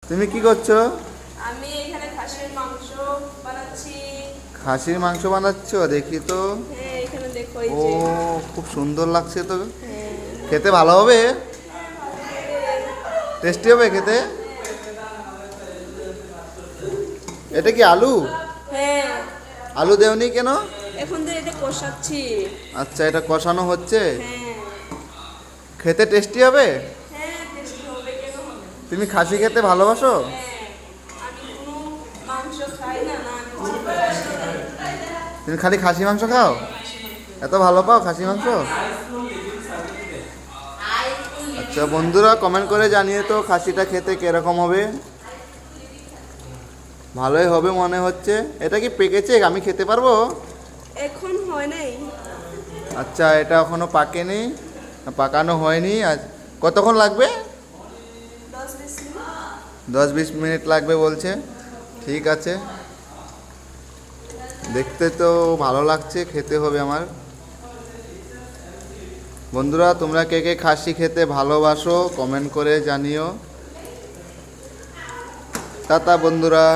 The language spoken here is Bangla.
তুমি কি করছো? আমি এখানে খাসির মাংস বানাচ্ছি। খাসির মাংস বানাচ্ছো, দেখি তো। হ্যাঁ, এখানে দেখো এই ও, যে। খুব সুন্দর লাগছে তো। হ্যাঁ। খেতে ভালো হবে? টেস্টি হবে খেতে? এটা কি আলু? হ্যাঁ, আলু দেওনি কেন? এখন তো এটা কষাচ্ছি। আচ্ছা, এটা কষানো হচ্ছে। হ্যাঁ। খেতে টেস্টি হবে? হ্যাঁ, টেস্টি হবে, কেন হবে না? তুমি খাসি খেতে ভালোবাসো? হ্যাঁ, আমি কোনো মাংস খাই না, না আমি খাসি খাই। তুমি খালি খাসি মাংস খাও? এত ভালো পাও খাসি মাংস? আচ্ছা বন্ধুরা, কমেন্ট করে জানিয়ে তো খাসিটা খেতে কিরকম হবে। ভালোই হবে মনে হচ্ছে। এটা কি পেকেছে? আমি খেতে পারবো? এখন হয় নাই। আচ্ছা, এটা এখনো পাকেনি, পাকানো হয়নি। আজ কতক্ষণ লাগবে? 10-20 মিনিট। 10-20 মিনিট লাগবে বলছে। ঠিক আছে, দেখতে তো ভালো লাগছে, খেতে হবে আমার। বন্ধুরা, তোমরা কে কে খাসি খেতে ভালোবাসো কমেন্ট করে জানিও। টাটা বন্ধুরা।